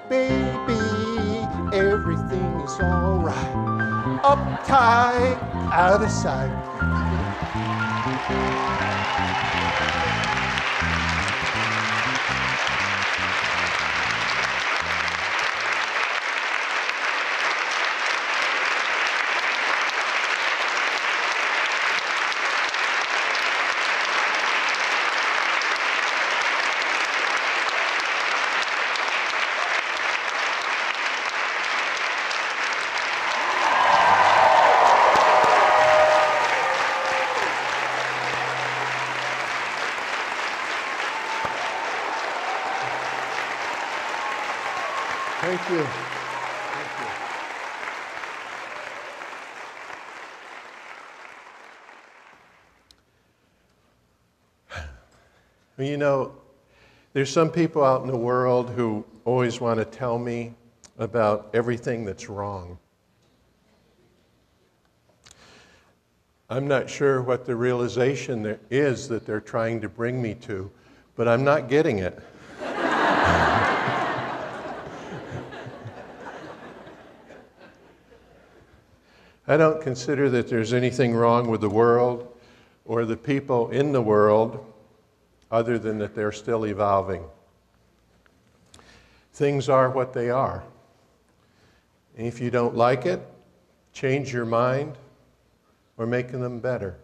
Baby, everything is alright. Uptight, out of sight. Thank you. Well, you know, there's some people out in the world who always want to tell me about everything that's wrong. I'm not sure what the realization there is that they're trying to bring me to, but I'm not getting it. I don't consider that there's anything wrong with the world or the people in the world other than that they're still evolving. Things are what they are. And if you don't like it, change your mind or make them better.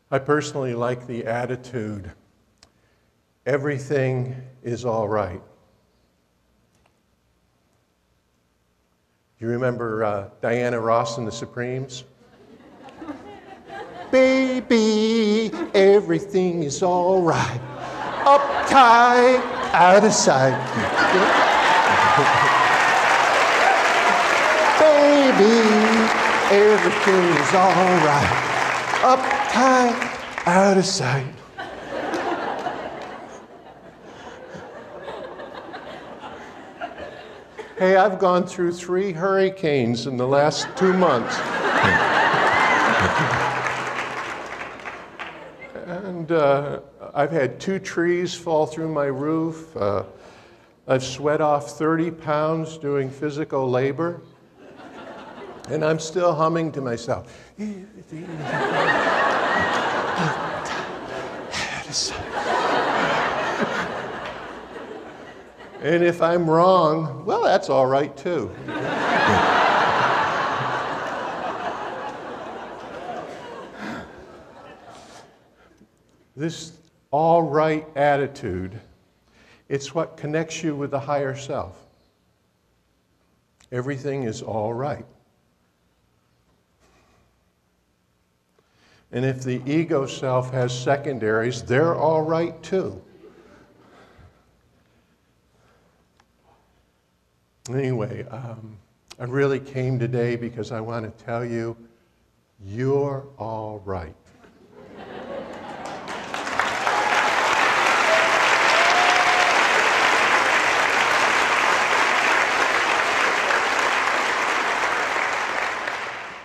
I personally like the attitude, everything is all right. You remember Diana Ross and the Supremes? Baby, everything is all right. Uptight, out of sight. Baby, everything is all right. Uptight, out of sight. Hey, I've gone through 3 hurricanes in the last 2 months. And I've had 2 trees fall through my roof. I've sweat off 30 pounds doing physical labor. And I'm still humming to myself. And if I'm wrong, well, that's all right too. This all right attitude, it's what connects you with the higher self. Everything is all right. And if the ego self has secondaries, they're all right too. Anyway, I really came today because I want to tell you, you're all right.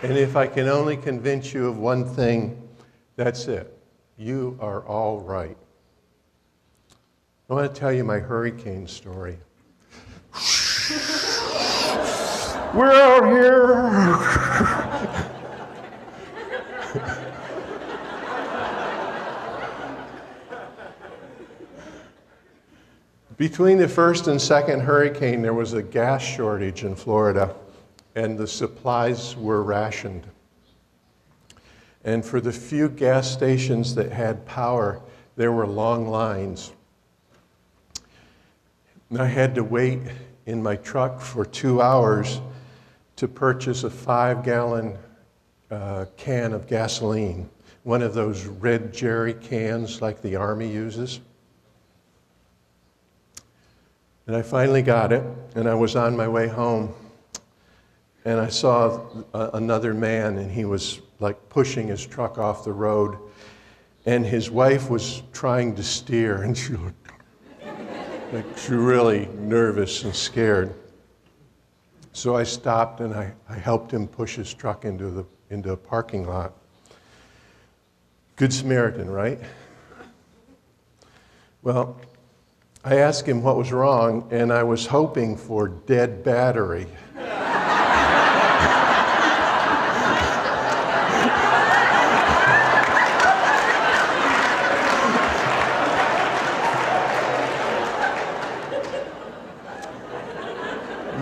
And if I can only convince you of one thing, that's it. You are all right. I want to tell you my hurricane story. We're out here. Between the first and second hurricane, there was a gas shortage in Florida, and the supplies were rationed. And for the few gas stations that had power, there were long lines. And I had to wait in my truck for 2 hours to purchase a 5-gallon can of gasoline, one of those red jerry cans like the Army uses. And I finally got it, and I was on my way home, and I saw another man, and he was like pushing his truck off the road, and his wife was trying to steer, and she looked like she was really nervous and scared. So I stopped and I helped him push his truck into a parking lot. Good Samaritan, right? Well, I asked him what was wrong, and I was hoping for dead battery.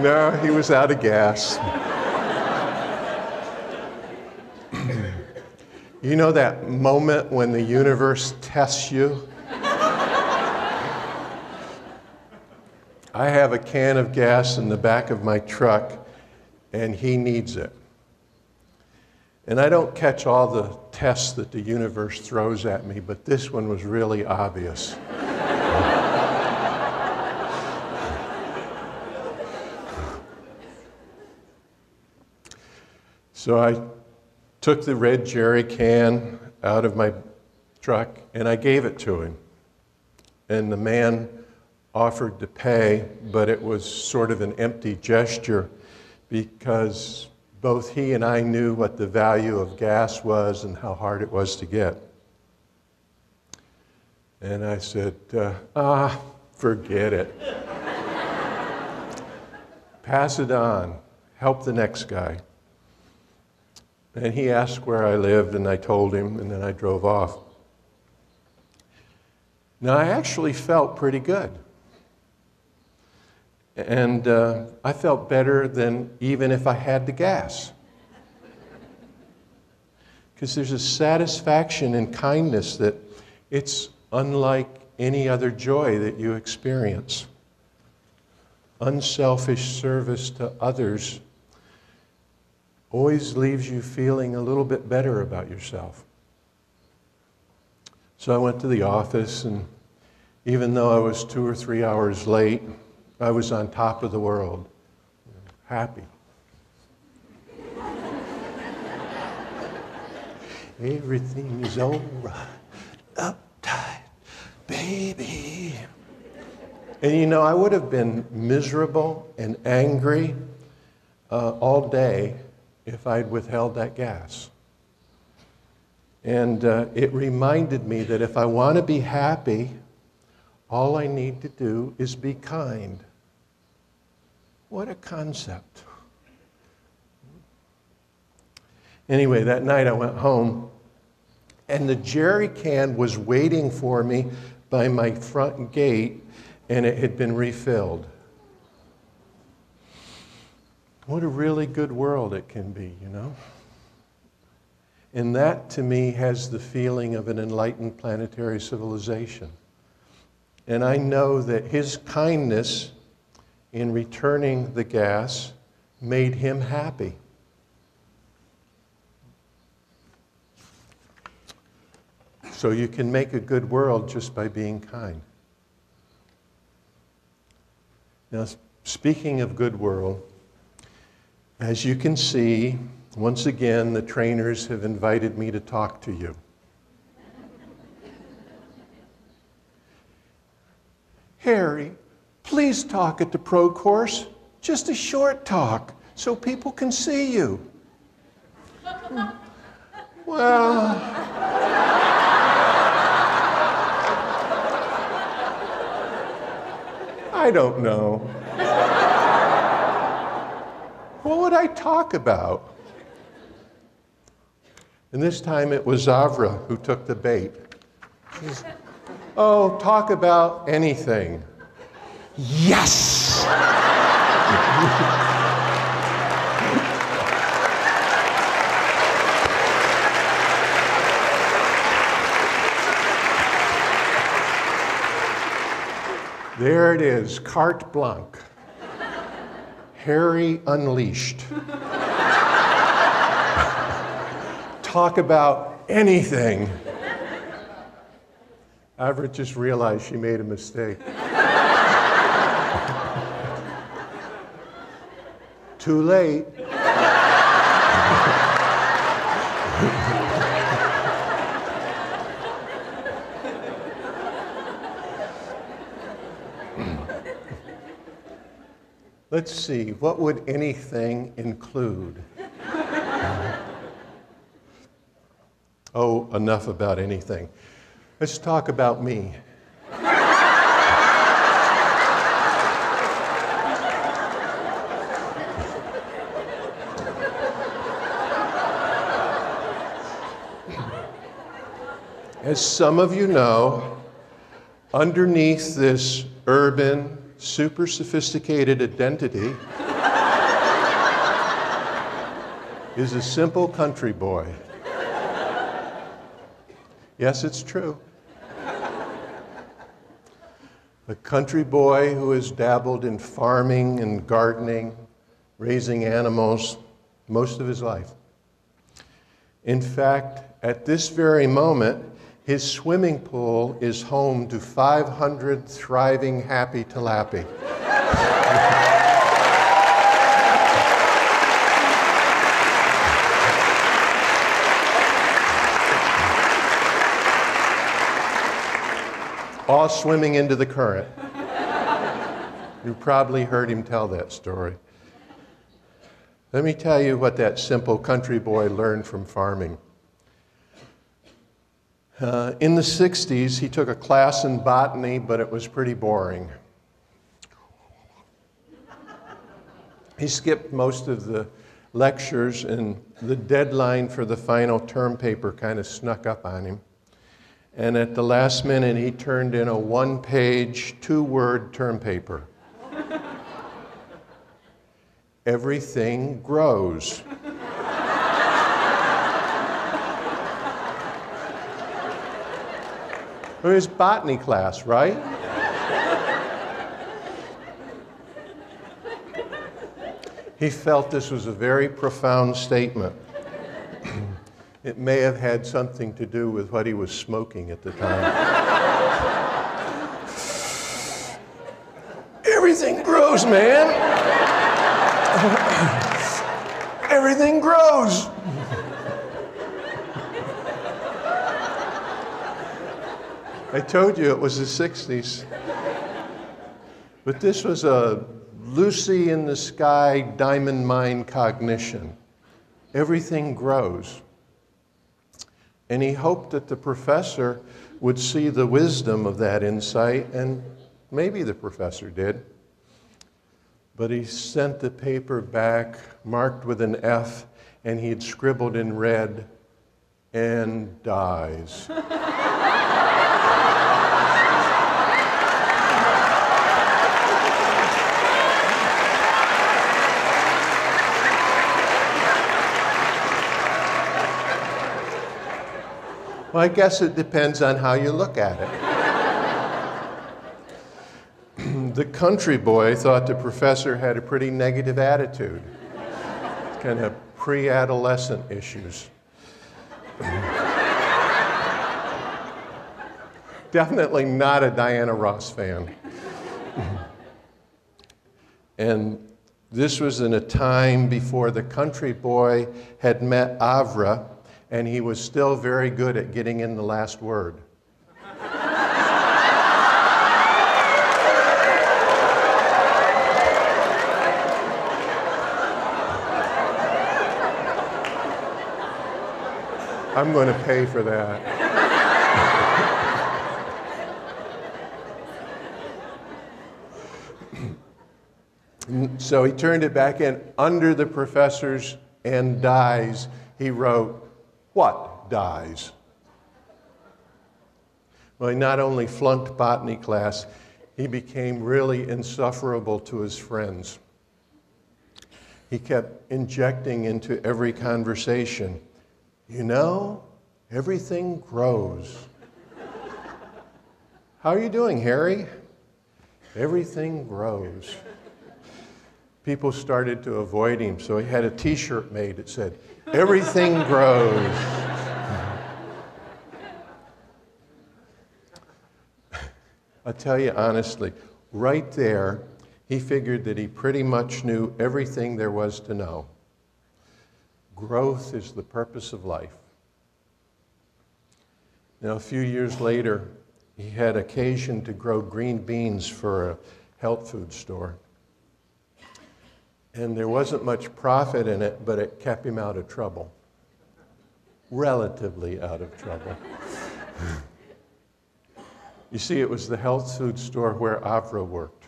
No, he was out of gas. You know that moment when the universe tests you? I have a can of gas in the back of my truck, and he needs it. And I don't catch all the tests that the universe throws at me, but this one was really obvious. So I took the red jerry can out of my truck and I gave it to him. And the man offered to pay, but it was sort of an empty gesture because both he and I knew what the value of gas was and how hard it was to get. And I said, forget it. Pass it on. Help the next guy. And he asked where I lived, and I told him, and then I drove off. Now, I actually felt pretty good. And I felt better than even if I had the gas. Because there's a satisfaction in kindness that it's unlike any other joy that you experience. Unselfish service to others always leaves you feeling a little bit better about yourself. So I went to the office, and even though I was 2 or 3 hours late, I was on top of the world, happy. Everything is all right, uptight, baby. And you know, I would have been miserable and angry all day if I'd withheld that gas. And it reminded me that if I want to be happy, all I need to do is be kind. What a concept. Anyway, that night I went home, and the jerry can was waiting for me by my front gate, and it had been refilled. What a really good world it can be, you know? And that, to me, has the feeling of an enlightened planetary civilization. And I know that his kindness in returning the gas made him happy. So you can make a good world just by being kind. Now, speaking of good world, as you can see, once again, the trainers have invited me to talk to you. Harry, please talk at the pro course. Just a short talk, so people can see you. Well, I don't know. What would I talk about? And this time it was Zavra who took the bait. Oh, talk about anything. Yes! There it is, carte blanche. Harry unleashed. Talk about anything. Avra just realized she made a mistake. Too late. Let's see, what would anything include? Oh, enough about anything. Let's talk about me. As some of you know, underneath this urban, super sophisticated identity is a simple country boy. Yes, it's true. A country boy who has dabbled in farming and gardening, raising animals most of his life. In fact, at this very moment, his swimming pool is home to 500 thriving, happy tilapia. All swimming into the current. You probably heard him tell that story. Let me tell you what that simple country boy learned from farming. In the 60s, he took a class in botany, but it was pretty boring. He skipped most of the lectures, and the deadline for the final term paper kind of snuck up on him. And at the last minute, he turned in a one-page, two-word term paper. Everything grows. It was botany class, right? He felt this was a very profound statement. It may have had something to do with what he was smoking at the time. Everything grows, man. Everything grows. I told you it was the 60s. But this was a Lucy in the sky diamond mine cognition. Everything grows. And he hoped that the professor would see the wisdom of that insight, and maybe the professor did. But he sent the paper back marked with an F, and he had scribbled in red, "and dies." Well, I guess it depends on how you look at it. The country boy thought the professor had a pretty negative attitude, kind of pre-adolescent issues. Definitely not a Diana Ross fan. And this was in a time before the country boy had met Avra, and he was still very good at getting in the last word. I'm going to pay for that. So he turned it back in. Under the professor's "and dies," he wrote, "What dies?" Well, he not only flunked botany class, he became really insufferable to his friends. He kept injecting into every conversation, "You know, everything grows." "How are you doing, Harry?" "Everything grows." People started to avoid him, so he had a t-shirt made that said, "Everything grows." I'll tell you honestly, right there, he figured that he pretty much knew everything there was to know. Growth is the purpose of life. Now, a few years later, he had occasion to grow green beans for a health food store. And there wasn't much profit in it, but it kept him out of trouble. Relatively out of trouble. You see, it was the health food store where Avra worked.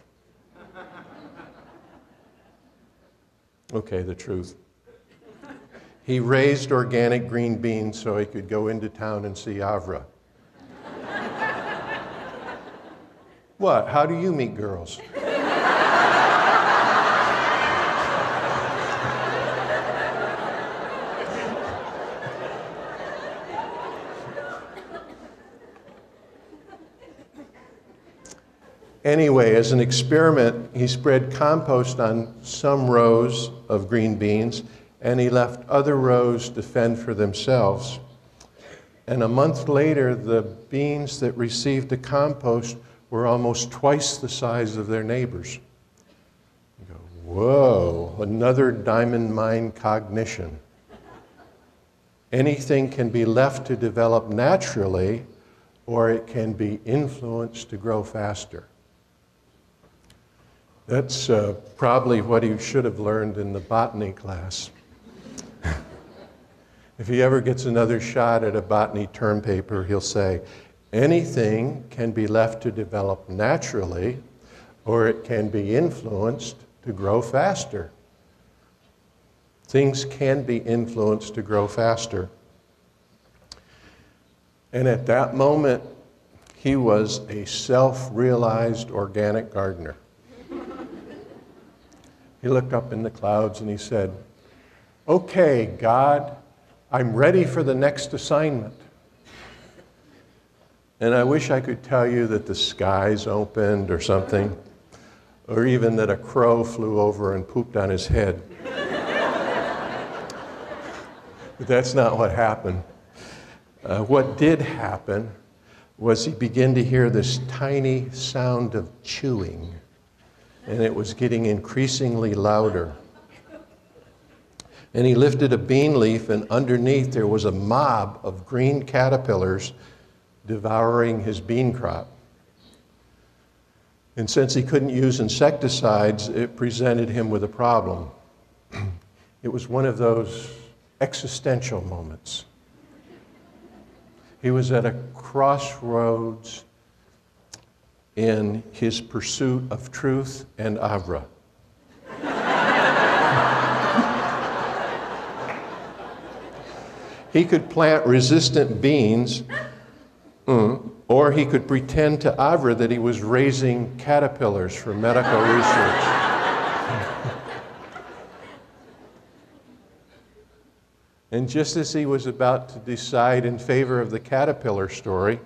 Okay, the truth. He raised organic green beans so he could go into town and see Avra. What? How do you meet girls? Anyway, as an experiment, he spread compost on some rows of green beans, and he left other rows to fend for themselves. And a month later, the beans that received the compost were almost twice the size of their neighbors. You go, whoa, another diamond mine cognition. Anything can be left to develop naturally, or it can be influenced to grow faster. That's probably what he should have learned in the botany class. If he ever gets another shot at a botany term paper, he'll say, anything can be left to develop naturally, or it can be influenced to grow faster. Things can be influenced to grow faster. And at that moment, he was a self-realized organic gardener. He looked up in the clouds and he said, okay, God, I'm ready for the next assignment. And I wish I could tell you that the skies opened or something, or even that a crow flew over and pooped on his head. But that's not what happened. What did happen was he began to hear this tiny sound of chewing, and it was getting increasingly louder. And he lifted a bean leaf, and underneath there was a mob of green caterpillars devouring his bean crop. And since he couldn't use insecticides, it presented him with a problem. It was one of those existential moments. He was at a crossroads in his pursuit of truth and Avra. He could plant resistant beans, or he could pretend to Avra that he was raising caterpillars for medical research. And just as he was about to decide in favor of the caterpillar story,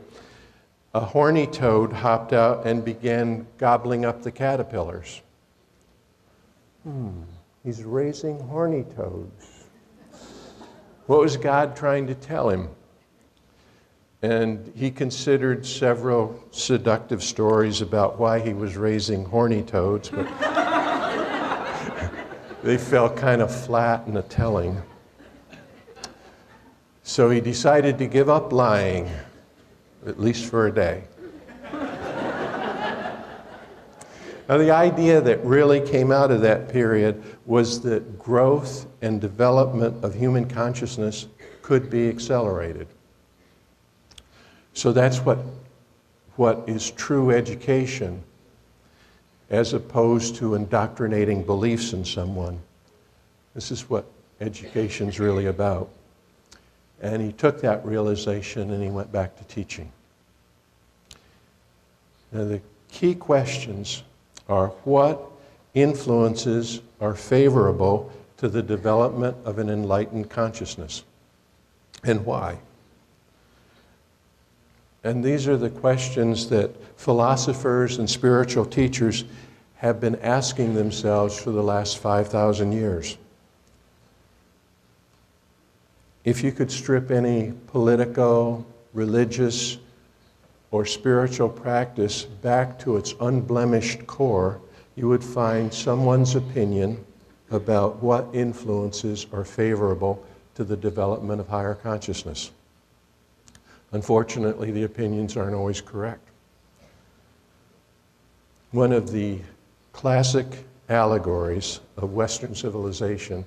a horny toad hopped out and began gobbling up the caterpillars. He's raising horny toads. What was God trying to tell him? And he considered several seductive stories about why he was raising horny toads, but they fell kind of flat in the telling. So he decided to give up lying, at least for a day. Now, the idea that really came out of that period was that growth and development of human consciousness could be accelerated. So that's what is true education, as opposed to indoctrinating beliefs in someone. This is what education's really about. And he took that realization and he went back to teaching. Now, the key questions are: what influences are favorable to the development of an enlightened consciousness, and why? And these are the questions that philosophers and spiritual teachers have been asking themselves for the last 5,000 years. If you could strip any political, religious, or spiritual practice back to its unblemished core, you would find someone's opinion about what influences are favorable to the development of higher consciousness. Unfortunately, the opinions aren't always correct. One of the classic allegories of Western civilization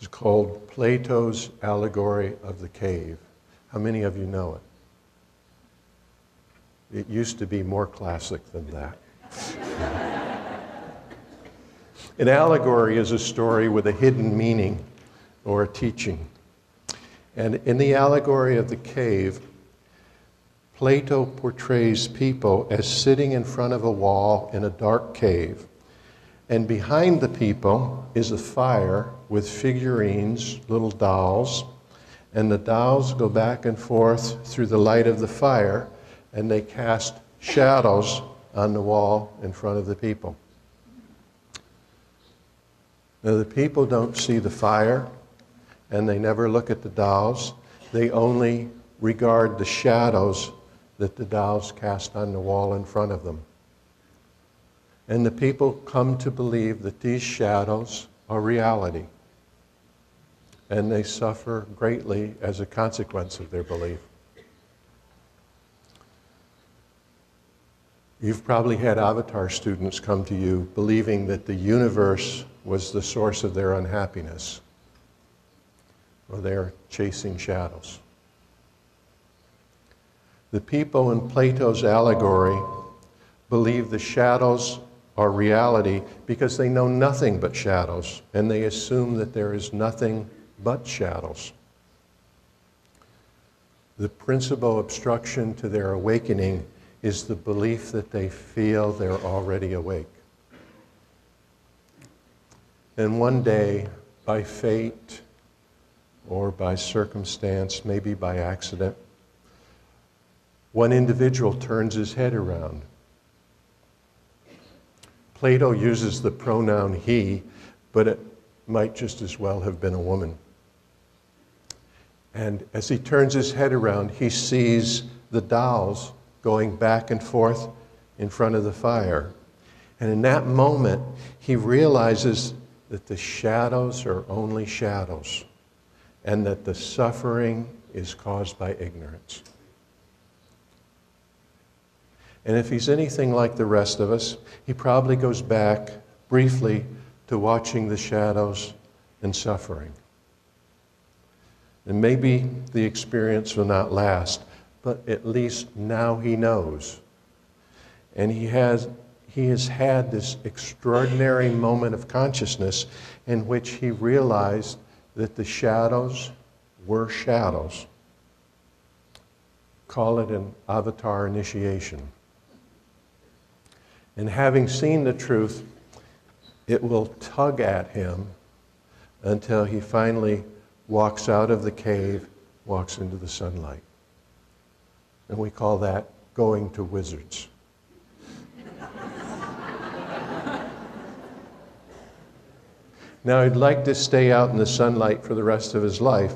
is called Plato's allegory of the cave. How many of you know it? It used to be more classic than that. An allegory is a story with a hidden meaning or a teaching. And in the allegory of the cave, Plato portrays people as sitting in front of a wall in a dark cave, and behind the people is a fire with figurines, little dolls, and the dolls go back and forth through the light of the fire, and they cast shadows on the wall in front of the people. Now, the people don't see the fire, and they never look at the dolls. They only regard the shadows that the dolls cast on the wall in front of them. And the people come to believe that these shadows are reality, and they suffer greatly as a consequence of their belief. You've probably had Avatar students come to you believing that the universe was the source of their unhappiness, or they're chasing shadows. The people in Plato's allegory believe the shadows are reality because they know nothing but shadows, and they assume that there is nothing but shadows. The principal obstruction to their awakening is the belief that they feel they're already awake. And one day, by fate or by circumstance, maybe by accident, one individual turns his head around. Plato uses the pronoun he, but it might just as well have been a woman. And as he turns his head around, he sees the dolls going back and forth in front of the fire. And in that moment, he realizes that the shadows are only shadows, and that the suffering is caused by ignorance. And if he's anything like the rest of us, he probably goes back briefly to watching the shadows and suffering. And maybe the experience will not last, but at least now he knows. And he has had this extraordinary moment of consciousness in which he realized that the shadows were shadows. Call it an avatar initiation. And having seen the truth, it will tug at him until he finally walks out of the cave, walks into the sunlight. And we call that going to Wizards. Now, he'd like to stay out in the sunlight for the rest of his life,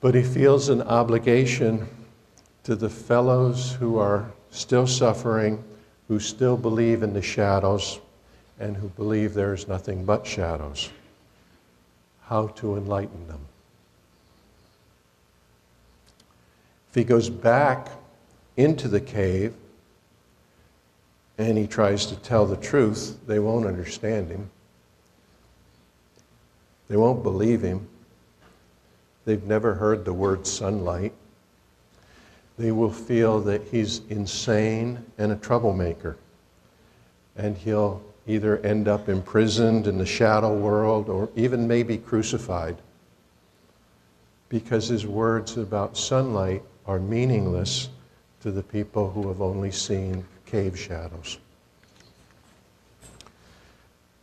but he feels an obligation to the fellows who are still suffering, who still believe in the shadows, and who believe there is nothing but shadows, how to enlighten them. If he goes back into the cave and he tries to tell the truth, they won't understand him. They won't believe him. They've never heard the word sunlight. They will feel that he's insane and a troublemaker. And he'll either end up imprisoned in the shadow world or even maybe crucified, because his words about sunlight are meaningless to the people who have only seen cave shadows.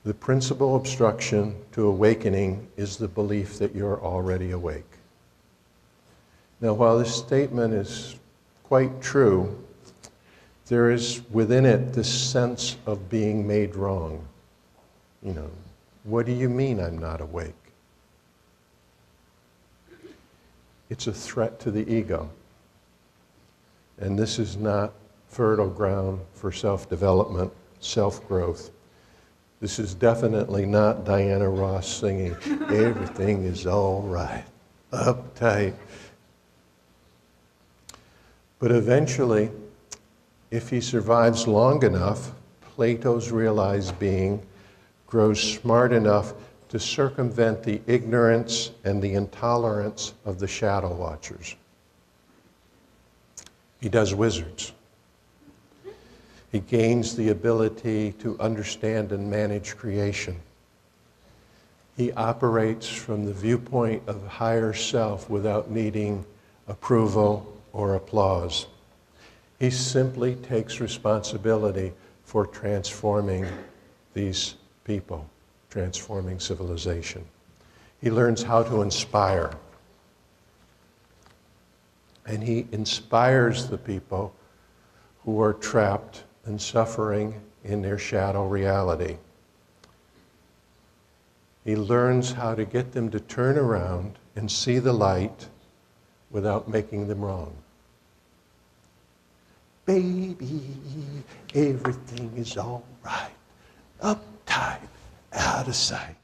The principal obstruction to awakening is the belief that you're already awake. Now, while this statement is quite true, there is within it this sense of being made wrong. You know, what do you mean I'm not awake? It's a threat to the ego. And this is not fertile ground for self-development, self-growth. This is definitely not Diana Ross singing, "Everything is all right," uptight. But eventually, if he survives long enough, Plato's realized being grows smart enough to circumvent the ignorance and the intolerance of the shadow watchers. He does wizards. He gains the ability to understand and manage creation. He operates from the viewpoint of higher self without needing approval or applause. He simply takes responsibility for transforming these people, transforming civilization. He learns how to inspire. And he inspires the people who are trapped and suffering in their shadow reality. He learns how to get them to turn around and see the light without making them wrong. Baby, everything is all right. Uptight, out of sight.